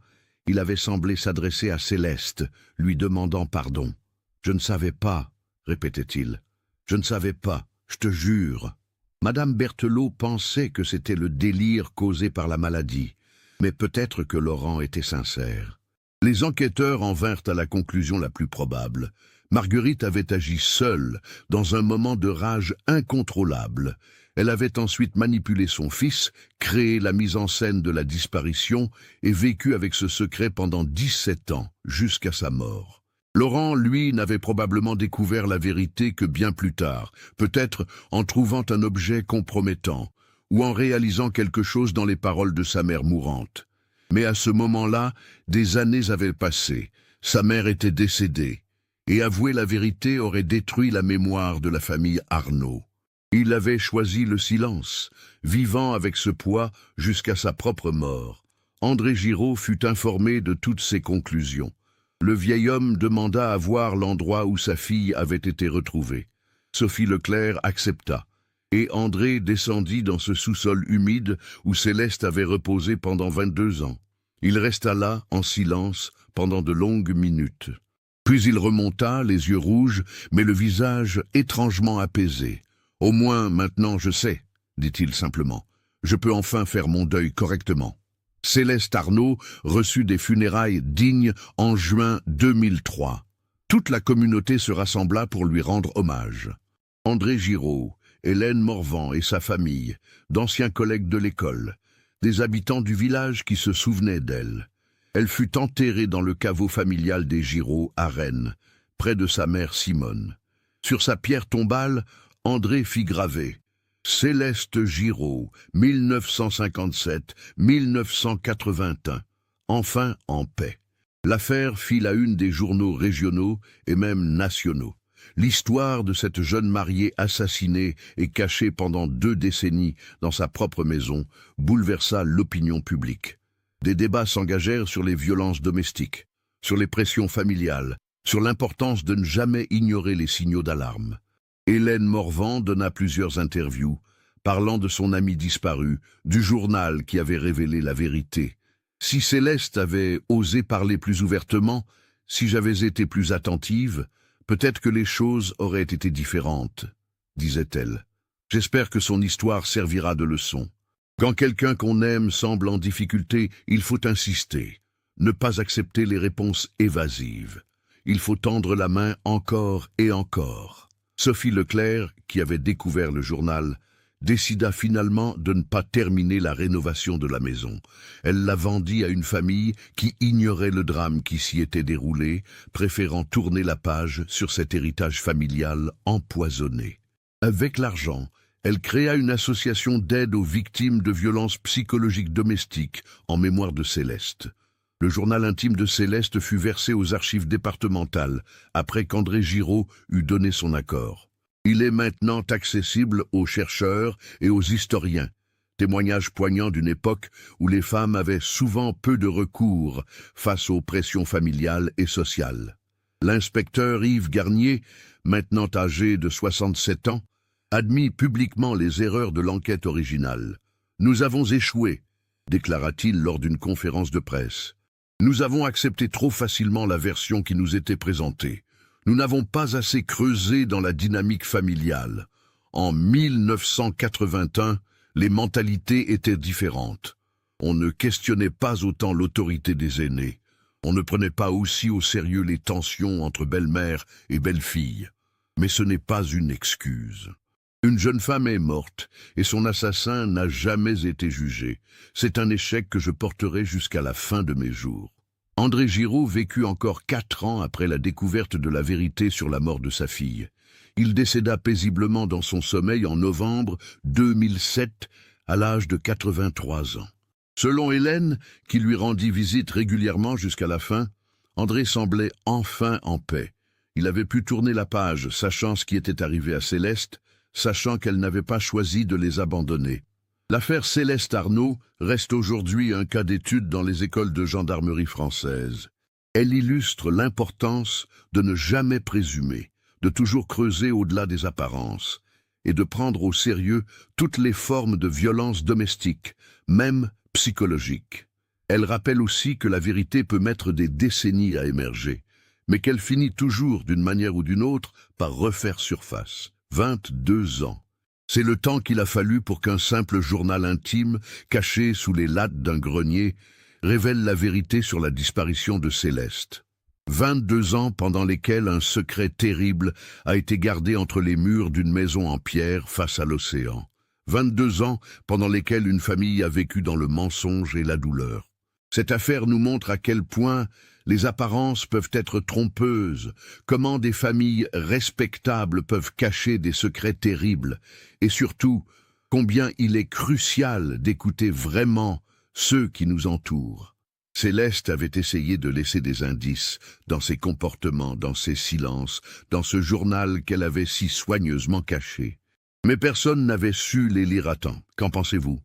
il avait semblé s'adresser à Céleste, lui demandant pardon. « Je ne savais pas, » répétait-il. « Je ne savais pas, je te jure. » Madame Berthelot pensait que c'était le délire causé par la maladie, mais peut-être que Laurent était sincère. Les enquêteurs en vinrent à la conclusion la plus probable. Marguerite avait agi seule, dans un moment de rage incontrôlable. Elle avait ensuite manipulé son fils, créé la mise en scène de la disparition et vécu avec ce secret pendant 17 ans, jusqu'à sa mort. Laurent, lui, n'avait probablement découvert la vérité que bien plus tard, peut-être en trouvant un objet compromettant, ou en réalisant quelque chose dans les paroles de sa mère mourante. Mais à ce moment-là, des années avaient passé, sa mère était décédée, et avouer la vérité aurait détruit la mémoire de la famille Arnaud. Il avait choisi le silence, vivant avec ce poids jusqu'à sa propre mort. André Giraud fut informé de toutes ses conclusions. Le vieil homme demanda à voir l'endroit où sa fille avait été retrouvée. Sophie Leclerc accepta, et André descendit dans ce sous-sol humide où Céleste avait reposé pendant 22 ans. Il resta là, en silence, pendant de longues minutes. Puis il remonta, les yeux rouges, mais le visage étrangement apaisé. « Au moins, maintenant je sais, » dit-il simplement. « Je peux enfin faire mon deuil correctement. » Céleste Arnaud reçut des funérailles dignes en juin 2003. Toute la communauté se rassembla pour lui rendre hommage. André Giraud, Hélène Morvan et sa famille, d'anciens collègues de l'école, des habitants du village qui se souvenaient d'elle. Elle fut enterrée dans le caveau familial des Giraud à Rennes, près de sa mère Simone. Sur sa pierre tombale, André fit graver « Céleste Giraud, 1957-1981, enfin en paix ». L'affaire fit la une des journaux régionaux et même nationaux. L'histoire de cette jeune mariée assassinée et cachée pendant 2 décennies dans sa propre maison bouleversa l'opinion publique. Des débats s'engagèrent sur les violences domestiques, sur les pressions familiales, sur l'importance de ne jamais ignorer les signaux d'alarme. Hélène Morvan donna plusieurs interviews, parlant de son amie disparue, du journal qui avait révélé la vérité. Si Céleste avait osé parler plus ouvertement, si j'avais été plus attentive, peut-être que les choses auraient été différentes, disait-elle. J'espère que son histoire servira de leçon. Quand quelqu'un qu'on aime semble en difficulté, il faut insister, ne pas accepter les réponses évasives. Il faut tendre la main encore et encore. Sophie Leclerc, qui avait découvert le journal, décida finalement de ne pas terminer la rénovation de la maison. Elle la vendit à une famille qui ignorait le drame qui s'y était déroulé, préférant tourner la page sur cet héritage familial empoisonné. Avec l'argent, elle créa une association d'aide aux victimes de violences psychologiques domestiques en mémoire de Céleste. Le journal intime de Céleste fut versé aux archives départementales après qu'André Giraud eut donné son accord. Il est maintenant accessible aux chercheurs et aux historiens, témoignage poignant d'une époque où les femmes avaient souvent peu de recours face aux pressions familiales et sociales. L'inspecteur Yves Garnier, maintenant âgé de 67 ans, admit publiquement les erreurs de l'enquête originale. « Nous avons échoué », déclara-t-il lors d'une conférence de presse. « Nous avons accepté trop facilement la version qui nous était présentée. Nous n'avons pas assez creusé dans la dynamique familiale. En 1981, les mentalités étaient différentes. On ne questionnait pas autant l'autorité des aînés. On ne prenait pas aussi au sérieux les tensions entre belle-mère et belle-fille. Mais ce n'est pas une excuse. Une jeune femme est morte et son assassin n'a jamais été jugé. C'est un échec que je porterai jusqu'à la fin de mes jours. André Giraud vécut encore 4 ans après la découverte de la vérité sur la mort de sa fille. Il décéda paisiblement dans son sommeil en novembre 2007 à l'âge de 83 ans. Selon Hélène, qui lui rendit visite régulièrement jusqu'à la fin, André semblait enfin en paix. Il avait pu tourner la page, sachant ce qui était arrivé à Céleste, sachant qu'elle n'avait pas choisi de les abandonner. L'affaire Céleste Arnaud reste aujourd'hui un cas d'étude dans les écoles de gendarmerie françaises. Elle illustre l'importance de ne jamais présumer, de toujours creuser au-delà des apparences, et de prendre au sérieux toutes les formes de violence domestique, même psychologique. Elle rappelle aussi que la vérité peut mettre des décennies à émerger, mais qu'elle finit toujours, d'une manière ou d'une autre, par refaire surface. 22 ans. C'est le temps qu'il a fallu pour qu'un simple journal intime, caché sous les lattes d'un grenier, révèle la vérité sur la disparition de Céleste. 22 ans pendant lesquels un secret terrible a été gardé entre les murs d'une maison en pierre face à l'océan. 22 ans pendant lesquels une famille a vécu dans le mensonge et la douleur. Cette affaire nous montre à quel point les apparences peuvent être trompeuses, comment des familles respectables peuvent cacher des secrets terribles, et surtout, combien il est crucial d'écouter vraiment ceux qui nous entourent. Céleste avait essayé de laisser des indices dans ses comportements, dans ses silences, dans ce journal qu'elle avait si soigneusement caché. Mais personne n'avait su les lire à temps. Qu'en pensez-vous ?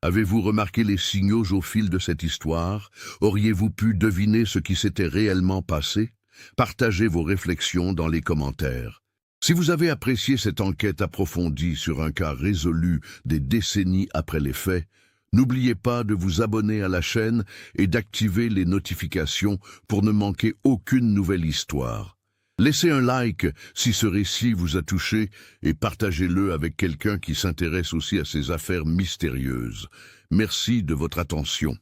Avez-vous remarqué les signaux au fil de cette histoire? Auriez-vous pu deviner ce qui s'était réellement passé? Partagez vos réflexions dans les commentaires. Si vous avez apprécié cette enquête approfondie sur un cas résolu des décennies après les faits, n'oubliez pas de vous abonner à la chaîne et d'activer les notifications pour ne manquer aucune nouvelle histoire. Laissez un like si ce récit vous a touché et partagez-le avec quelqu'un qui s'intéresse aussi à ces affaires mystérieuses. Merci de votre attention.